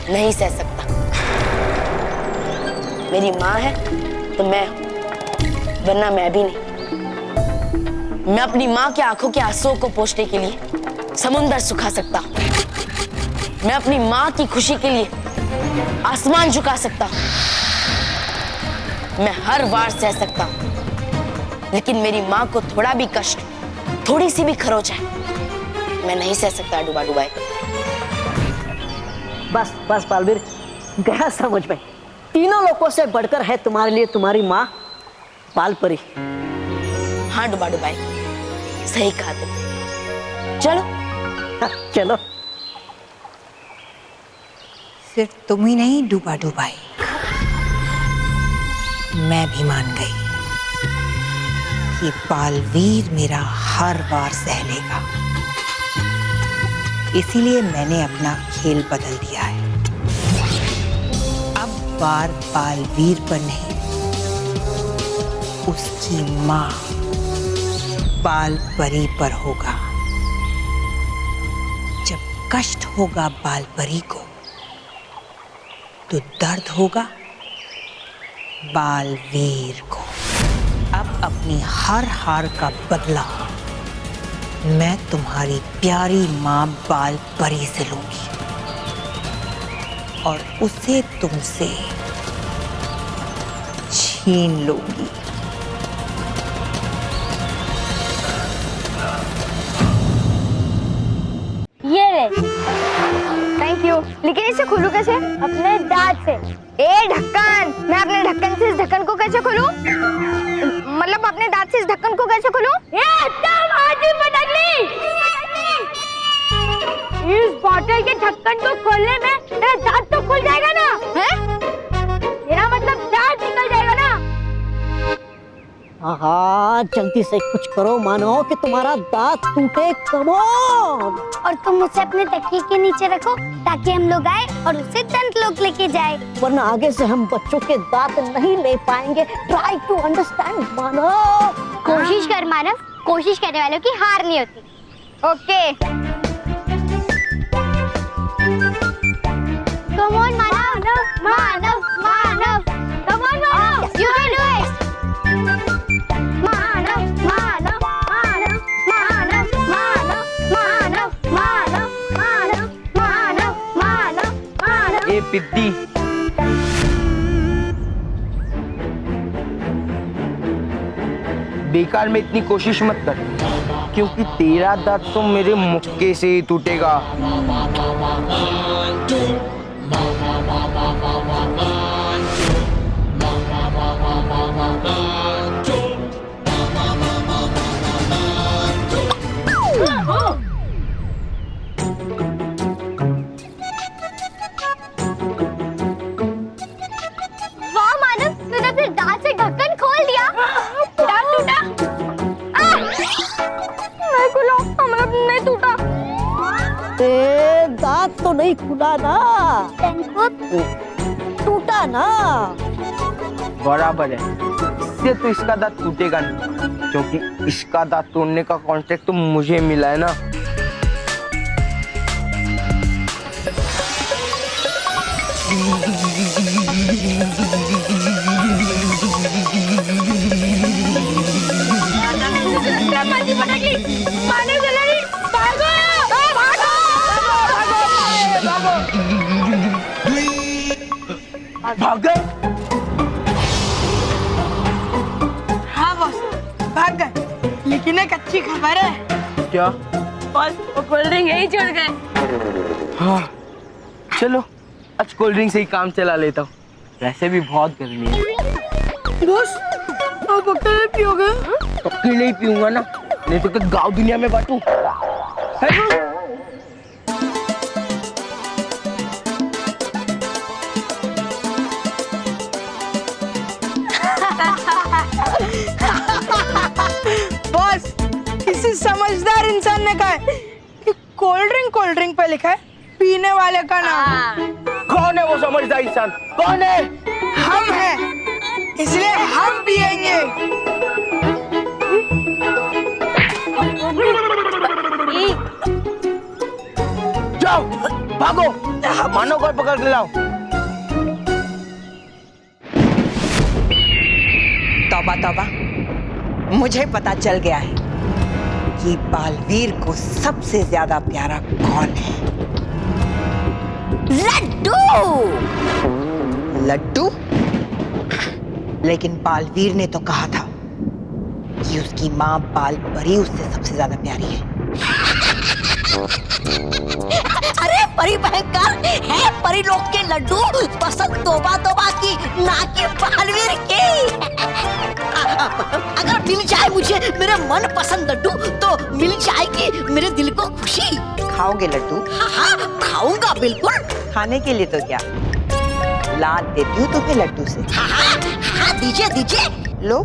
नहीं सह सकता। मेरी माँ है तो मैं हूं, वरना मैं भी नहीं। मैं अपनी माँ के आंखों के आंसुओं को पोंछने के लिए समुंदर सुखा सकता हूँ। मैं अपनी माँ की खुशी के लिए आसमान झुका सकता हूँ। मैं हर वार सह सकता हूँ, लेकिन मेरी माँ को थोड़ा भी कष्ट, थोड़ी सी भी खरोच है, मैं नहीं सह सकता डुबा डुबाई। बस बस बालवीर, गया समझ में। तीनों लोगों से बढ़कर है तुम्हारे लिए तुम्हारी माँ बाल परी। हाँ डुबा डुबाई, सही कहा तुम। चलो चलो। सिर्फ तुम ही नहीं डूबा डुबाई, मैं भी मान गई कि बालवीर मेरा हर बार सह लेगा। इसीलिए मैंने अपना खेल बदल दिया है। अब बार बालवीर पर नहीं, उसकी माँ बाल परी पर होगा। जब कष्ट होगा बाल परी को, तो दर्द होगा बालवीर को। अब अपनी हर हार का बदला मैं तुम्हारी प्यारी माँ बाल परी से लूंगी और उसे तुमसे छीन लूंगी। ये ले। Thank you. लेकिन इसे खोलूं कैसे? अपने दांत से। ए ढक्कन, मैं अपने ढक्कन से इस ढक्कन को कैसे खोलूं? मतलब अपने दांत से इस ढक्कन को कैसे खोलूं? तुम आज ही पटक ली। इस बॉटल के ढक्कन को खोलने में मेरा दांत तो खुल जाएगा ना? हैं? मेरा मतलब दांत निकल जाएगा ना? हाँ, जल्दी से कुछ करो, मानो कि तुम्हारा दांत टूटे। कमोन। और तुम उसे अपने तकिए के नीचे रखो ताकि हम लोग आए और उसे दंत लोग लेके जाए। वरना आगे से हम बच्चों के दांत नहीं ले पाएंगे। ट्राई टू अंडरस्टैंड मानव। कोशिश कर मानव, कोशिश करने वालों की हार नहीं होती। Okay. Come on Manav, Manav, Manav, come on Manav, you can do it. Manav, Manav, Manav, Manav, Manav, Manav, Manav, Manav, Manav, Manav, Manav. ए पिद्दी, बेकार में इतनी कोशिश मत कर, क्योंकि तेरा दांत तो मेरे मुक्के से ही टूटेगा। वाह मानव, तूने अपने दांत से ढक्कन खोल दिया। दांत टूटा? नहीं खुला, हमारा नहीं टूटा। दांत तो नहीं खुला ना, टूटा ना। बराबर है, इससे तो इसका दांत टूटेगा नहीं, क्योंकि इसका दांत तोड़ने का कॉन्ट्रैक्ट तो मुझे मिला है ना। बाजी पटक ली, मारने से लड़ी, भागो, भागो, भाग गए? हाँ बॉस, भाग गए। लेकिन एक अच्छी खबर है। क्या? बॉस, वो कोल्ड ड्रिंक यही छोड़ गए। हाँ, चलो आज कोल्ड ड्रिंक से ही काम चला लेता हूँ। वैसे भी बहुत गर्मी है। बॉस, आप अकेले पियोगे? अकेले ही पीऊंगा ना, नहीं तो गांव दुनिया में बांटू। बॉस, किसी समझदार इंसान ने कहा है कि कोल्ड ड्रिंक पे लिखा है पीने वाले का नाम। कौन है वो समझदार इंसान? कौन है? हम हैं, इसलिए हम पिएंगे। जाओ, भागो, मानो को पकड़ के लाओ। तौबा तौबा, मुझे पता चल गया है कि बालवीर को सबसे ज्यादा प्यारा कौन है। लड्डू। लड्डू? लेकिन बालवीर ने तो कहा था कि उसकी माँ बाल परी उससे सबसे ज्यादा प्यारी है। अरे परी भयंकर है, परी लोग के लड्डू पसंद तोबा तोबा की, ना कि बालवीर की। अगर मिल जाए मुझे मेरे मन पसंद लड्डू तो मिल जाएगी मेरे दिल को खुशी। खाओगे लड्डू? हाँ, खाऊंगा बिल्कुल। खाने के लिए तो क्या, लाद देती हूँ तुम्हें लड्डू से। हाँ, दीजिए दीजिए। लो।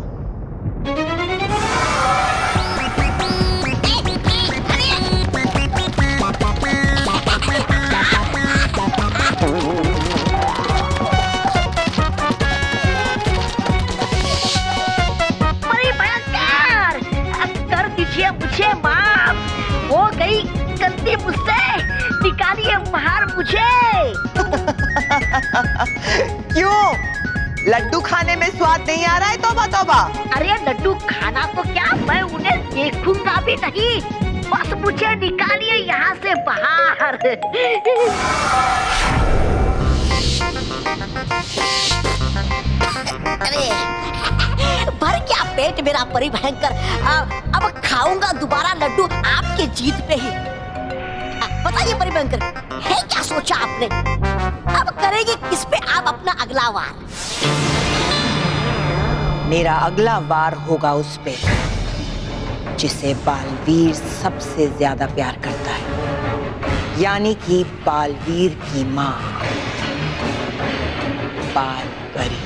परी भयंकर, कर दीजिए मुझे माफ, हो गई गलती मुझसे, निकालिए बाहर मुझे। क्यों? लड्डू खाने में स्वाद नहीं आ रहा है? तौबा तौबा। अरे लड्डू खाना तो क्या, मैं उन्हें देखूंगा भी नहीं, बस मुझे निकालिए यहाँ से बाहर। अरे भर क्या पेट मेरा परी भयंकर, अब खाऊंगा दोबारा लड्डू आपके जीत पे ही। बताइए परी भयंकर, है क्या सोचा आपने? अब करेगी किस पे आप अपना अगला वार? मेरा अगला वार होगा उस पे जिसे बालवीर सबसे ज्यादा प्यार करता है, यानी कि बालवीर की माँ बाल परी।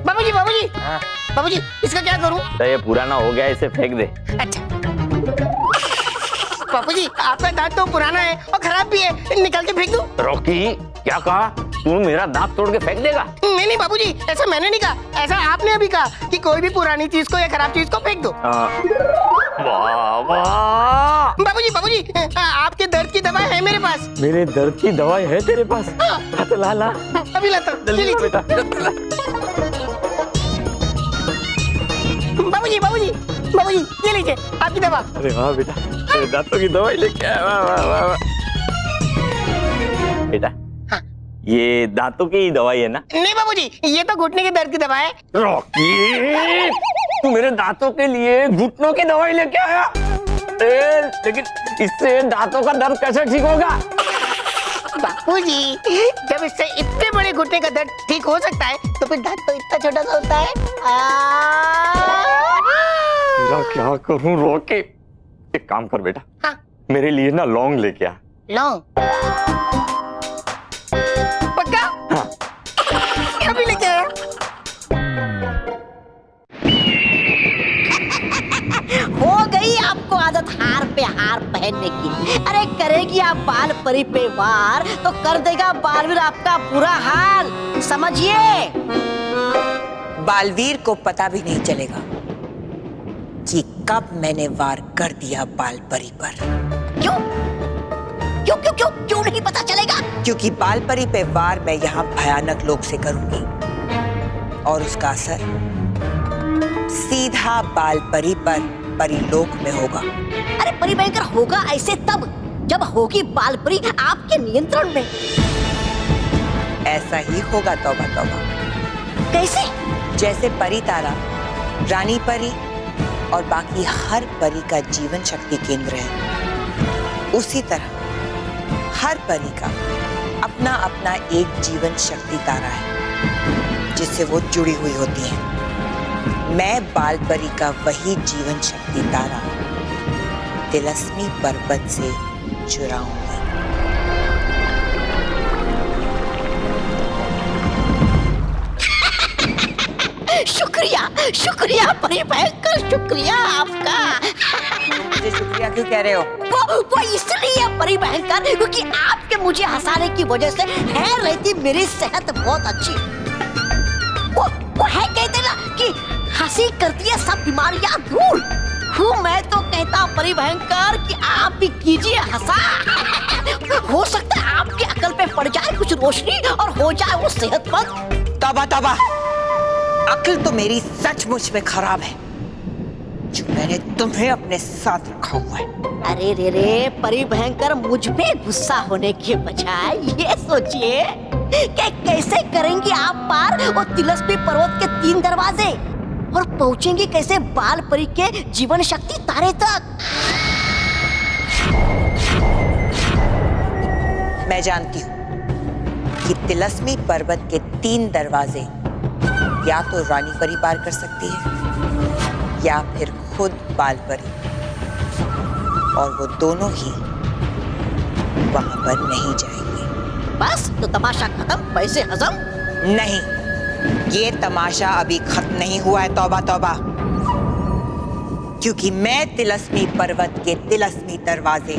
बाबूजी बाबूजी, बाबूजी इसका क्या करूं? तो ये पुराना हो गया, इसे फेंक दे। अच्छा बाबूजी, आपका दांत तो पुराना है और खराब भी है, निकाल के फेंक दूं? रॉकी, क्या कहा? तू मेरा दांत तोड़ के फेंक देगा? नहीं नहीं बाबूजी, ऐसा मैंने नहीं कहा, ऐसा आपने अभी कहा कि कोई भी पुरानी चीज को या खराब चीज को फेंक दो। वाह वाह। बाबूजी बाबूजी, आपके दर्द की दवा है मेरे पास। मेरे दर्द की दवाई है तेरे पास? तो ला ला। अभी लाता हूँ, जल्दी बेटा। बाबूजी बाबूजी बाबूजी, ये लीजिए आपकी दवा। अरे वाह बेटा, तेरे दांतों की दवाई लेके आया। वाह वाह वाह वाह। बेटा, हाँ। ये दांतों की दवाई है ना? नहीं बाबूजी, ये तो घुटने के दर्द की दवा है। रॉकी, तू मेरे दांतों के लिए घुटनों की दवाई लेके आया? लेकिन इससे दांतों का दर्द कैसे ठीक होगा? बाबूजी, जब इससे इतने बड़े घुटने का दर्द ठीक हो सकता है तो फिर दांत तो इतना छोटा सा होता है। तेरा क्या करूं रॉकी? एक काम कर बेटा, हाँ। मेरे लिए ना लौंग लेके आ। लौंग? पक्का? हाँ। अभी लेके आया। हो गई आपको आदत हार पे हार पहनने की। अरे करेगी आप बाल परी पे वार तो कर देगा बालवीर आपका बुरा हाल, समझिए। बालवीर को पता भी नहीं चलेगा कि कब मैंने वार कर दिया बाल परी पर। क्यों? क्यों क्यों क्यों क्यों नहीं पता चलेगा? क्योंकि बाल परी पे वार मैं यहाँ भयानक लोग से करूंगी और उसका असर सीधा बाल परी पर परिलोक में होगा। अरे परी भयंकर होगा ऐसे तब जब होगी बाल परी आपके नियंत्रण में। ऐसा ही होगा तौबा तौबा। कैसे? जैसे परी तारा रानी परी और बाकी हर परी का जीवन शक्ति केंद्र है, उसी तरह हर परी का अपना अपना एक जीवन शक्ति तारा है जिससे वो जुड़ी हुई होती है। मैं बाल परी का वही जीवन शक्ति तारा तिलस्मी पर्वत से चुराऊंगी। शुक्रिया शुक्रिया परी भयंकर, शुक्रिया आपका। मुझे शुक्रिया क्यों कह रहे हो? वो इसलिए परी भयंकर क्योंकि आपके मुझे हंसाने की वजह से है रहती मेरी सेहत बहुत अच्छी। वो है कहते ना कि हंसी करती है सब बीमारियां दूर। हूँ मैं तो कहता परी भयंकर कि आप भी कीजिए हंसा। हो सकता है आपकी अकल पे पड़ जाए कुछ रोशनी और हो जाए वो सेहतमंद। तौबा तौबा, अकल तो मेरी सचमुच में खराब है जो मैंने तुम्हें अपने साथ रखा हुआ है। अरे रे रे परी भयंकर, मुझ पे गुस्सा होने के बजाय ये सोचिए कि कैसे करेंगे आप पार वो तिलस्मी पर्वत के 3 दरवाजे और पहुंचेंगे कैसे बाल परी के जीवन शक्ति तारे तक। मैं जानती हूँ कि तिलस्मी पर्वत के 3 दरवाजे या तो रानी परी पार कर सकती है या फिर खुद बाल परी, और वो दोनों ही वहां पर नहीं जाएंगे। बस तो तमाशा खत्म, पैसे हजम। नहीं, ये तमाशा अभी खत्म नहीं हुआ है तौबा तौबा, क्योंकि मैं तिलस्मी पर्वत के तिलस्मी दरवाजे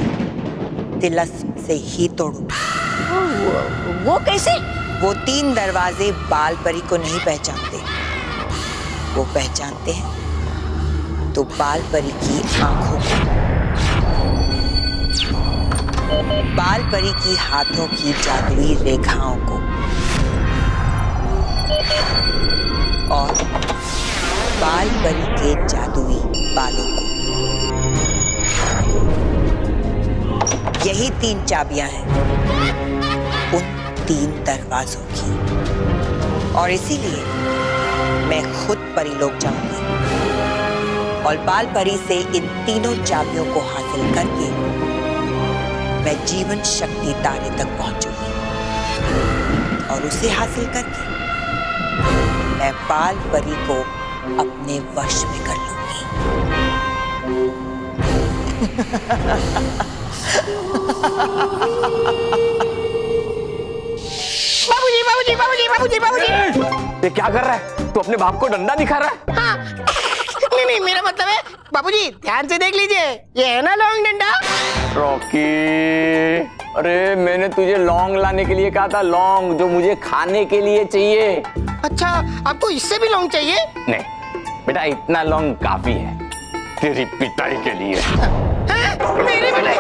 तिलस्म से ही तोड़ूंगा। वो कैसे? वो 3 दरवाजे बाल परी को नहीं पहचानते, वो पहचानते हैं तो बाल परी की आंखों को, बाल परी की हाथों की जादुई रेखाओं को और बाल परी के जादुई बालों को। यही 3 चाबियां हैं उन 3 दरवाजों की, और इसीलिए मैं खुद परिलोक जाऊंगी और बाल परी से इन 3 चाबियों को हासिल करके मैं जीवन शक्ति तारे तक पहुंचूंगी और उसे हासिल करके मैं बाल परी को अपने वश में कर लूंगी। बाबूजी बाबूजी बाबूजी बाबूजी बाबूजी। ये क्या कर रहा है? तू अपने बाप को डंडा दिखा रहा है? हाँ। नहीं, मेरा मतलब है बाबूजी ध्यान से देख लीजिए, ये है ना लौंग डंडा। रॉकी, अरे मैंने तुझे लौंग लाने के लिए कहा था, लौंग जो मुझे खाने के लिए चाहिए। अच्छा, आपको इससे भी लौंग चाहिए? नहीं बेटा, इतना लौंग काफी है तेरी पिटाई के लिए। मेरी पिटाई?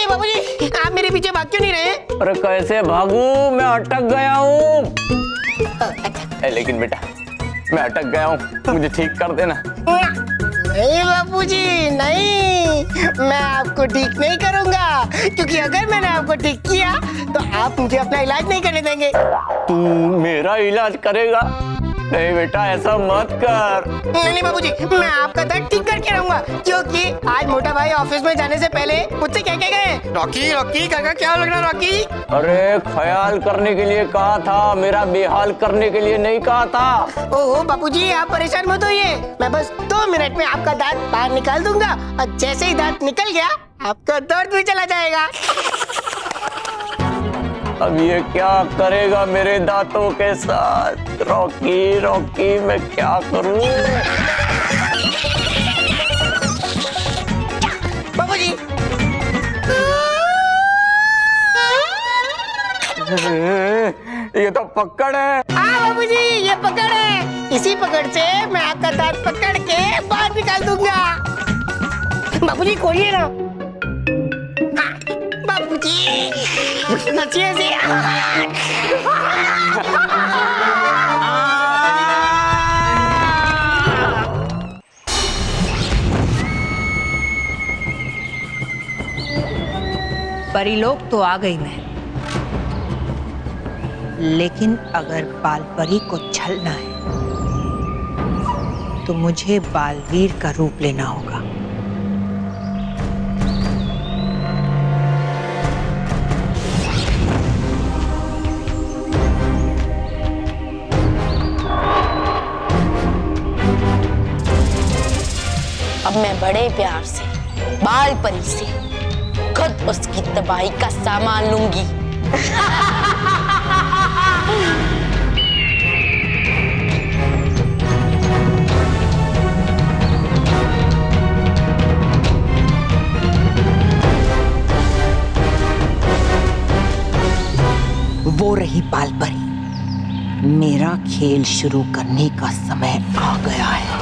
बाबूजी आप मेरे पीछे भाग क्यों नहीं रहे? अरे कैसे भागू, मैं अटक गया हूँ। लेकिन बेटा मैं अटक गया हूँ, मुझे ठीक कर देना। नहीं बाबूजी नहीं, मैं आपको ठीक नहीं करूंगा, क्योंकि अगर मैंने आपको ठीक किया तो आप मुझे अपना इलाज नहीं करने देंगे। तू मेरा इलाज करेगा? नहीं बेटा, ऐसा मत कर। नहीं बाबूजी, मैं आपका दर्द ठीक करके रहूंगा, क्योंकि आज मोटा भाई ऑफिस में जाने से पहले मुझसे क्या क्या गए, रॉकी रॉकी काका क्या लग रहा रॉकी? अरे ख्याल करने के लिए कहा था, मेरा बेहाल करने के लिए नहीं कहा था। ओहो बाबूजी आप परेशान मत होइए, मैं बस 2 मिनट में आपका दांत बाहर निकाल दूंगा और जैसे ही दांत निकल गया आपका दर्द भी चला जाएगा। अब ये क्या करेगा मेरे दांतों के साथ? रॉकी रॉकी मैं क्या करूं? बाबूजी ये तो पकड़ है। बाबूजी ये पकड़ है, इसी पकड़ से मैं आपका दांत पकड़ के बाहर निकाल दूंगा। बाबूजी खोलिए ना। बाबूजी नचिए से। परीलोक तो आ गई मैं, लेकिन अगर बालपरी को छलना है तो मुझे बालवीर का रूप लेना होगा। अब मैं बड़े प्यार से बालपरी से खुद उसकी तबाही का सामान लूंगी। वो रही बालपरी, मेरा खेल शुरू करने का समय आ गया है।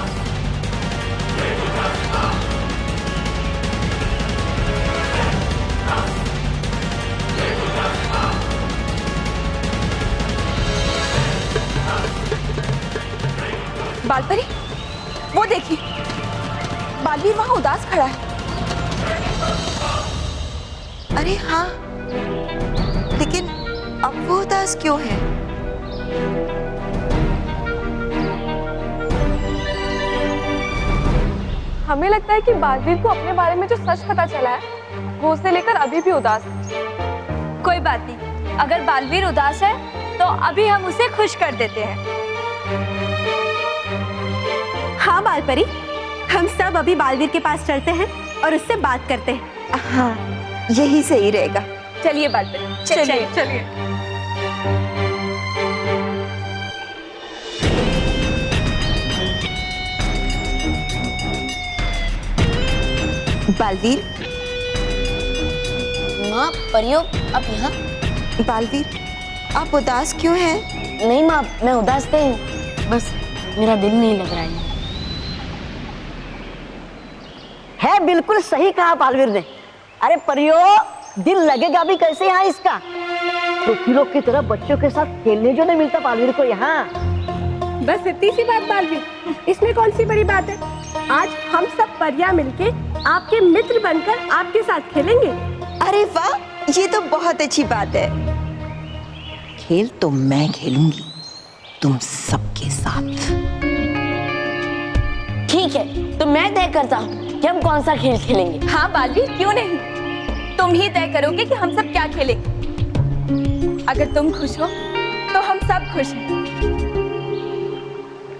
बालपरी, वो देखिए, बालवीर वहां उदास खड़ा है। अरे हाँ, लेकिन अब वो उदास क्यों है? हमें लगता है कि बालवीर को अपने बारे में जो सच पता चला है वो उसे लेकर अभी भी उदास है। कोई बात नहीं, अगर बालवीर उदास है तो अभी हम उसे खुश कर देते हैं। हाँ बालपरी, हम सब अभी बालवीर के पास चलते हैं और उससे बात करते हैं। हाँ, यही सही रहेगा। चलिए बालपरी, चलिए चलिए। बालवीर, माँ परियों, आप यहाँ? बालवीर, आप उदास क्यों हैं? नहीं माँ, मैं उदास नहीं हूँ, बस मेरा दिल नहीं लग रहा है बिल्कुल सही कहा बालवीर ने। अरे परियो, दिल लगेगा भी कैसे यहाँ इसका? पृथ्वी लोग की तरह बच्चों के साथ खेलने जो नहीं मिलता बालवीर को यहाँ। बस इतनी सी बात बालवीर, इसमें कौन सी बड़ी बात है? आज हम सब परियां मिलके आपके मित्र बनकर आपके साथ खेलेंगे। अरे वाह, ये तो बहुत अच्छी बात है। खेल तो मैं खेलूंगी तुम सबके साथ। ठीक है, तो मैं तय करता हूँ कि हम कौन सा खेल खेलेंगे। हाँ बालवीर, क्यों नहीं, तुम ही तय करोगे कि हम सब क्या खेलेंगे। अगर तुम खुश हो तो हम सब खुश हैं।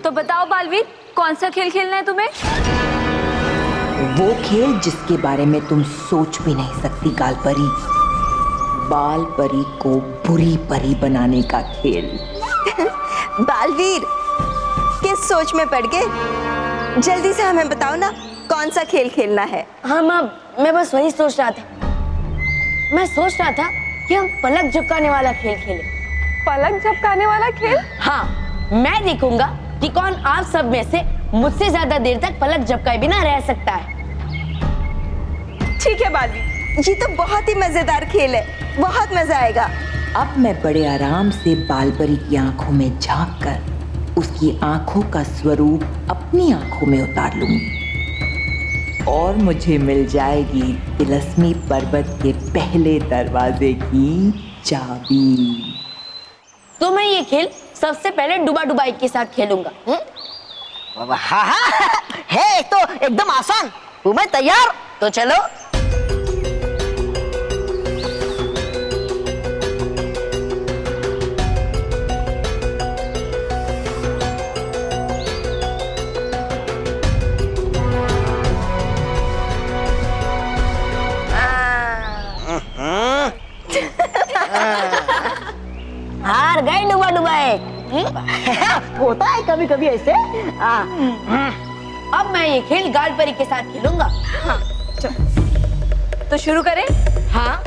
तो बताओ बालवीर, कौन सा खेल खेलना है तुम्हें? वो खेल जिसके बारे में तुम सोच भी नहीं सकती गालपरी, बालपरी को बुरी परी बनाने का खेल। बालवीर, किस सोच में पड़ गए? जल्दी से हमें बताओ ना, कौन सा खेल खेलना है? हाँ माँ, मैं बस वही सोच रहा था। मैं सोच रहा था कि हम पलक झपकाने वाला खेल खेलें। पलक झपकाने वाला खेल? हाँ, मैं देखूंगा कि कौन आप सब में से मुझसे ज्यादा देर तक पलक झपकाए बिना रह सकता है। ठीक है बालवीर, ये तो बहुत ही मजेदार खेल है, बहुत मजा आएगा। अब मैं बड़े आराम से बालपरी की आंखों में झांक कर उसकी आंखों का स्वरूप अपनी आंखों में उतार लूंगी और मुझे मिल जाएगी तिलस्मी पर्वत के पहले दरवाजे की चाबी। तो मैं ये खेल सबसे पहले डुबा डुबाई के साथ खेलूंगा। हाँ हाँ, है तो एकदम आसान। तुम्हें तैयार? तो चलो। हार गए डुबा डुबाए। होता है कभी कभी ऐसे। अब मैं ये खेल गालपरी के साथ खेलूंगा। हाँ, तो शुरू करें? हाँ।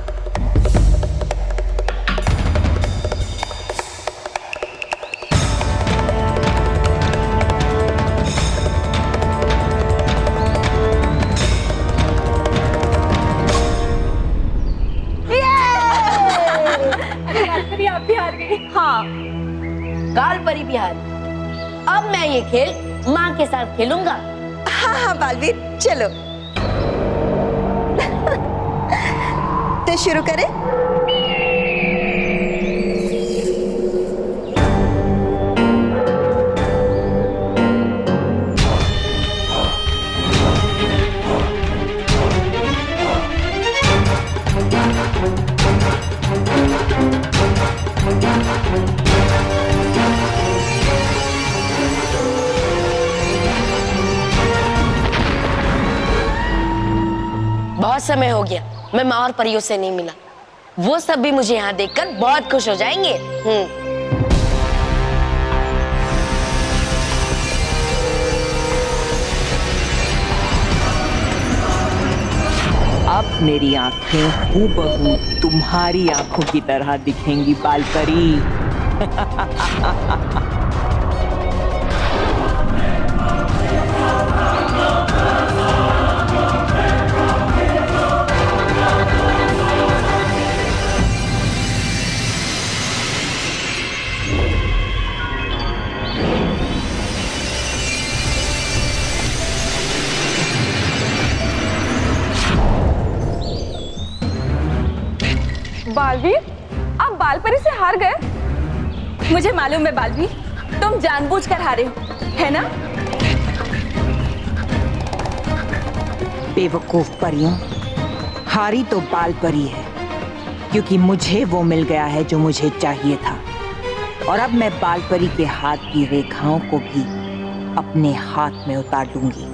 बालवीर भी हारी। अब मैं ये खेल माँ के साथ खेलूंगा। हाँ हाँ बालवीर, चलो। तो शुरू करें? बहुत समय हो गया मैं माँ और परियों से नहीं मिला। वो सब भी मुझे यहाँ देखकर बहुत खुश हो जाएंगे। अब मेरी आंखें हूबहू तुम्हारी आंखों की तरह दिखेंगी बालपरी। बालवीर, आप बालपरी से हार गए। मुझे मालूम है बालवीर, तुम जानबूझकर हारे हो, है ना? बेवकूफ परियों, हारी तो बालपरी है, क्योंकि मुझे वो मिल गया है जो मुझे चाहिए था। और अब मैं बालपरी के हाथ की रेखाओं को भी अपने हाथ में उतार लूंगी।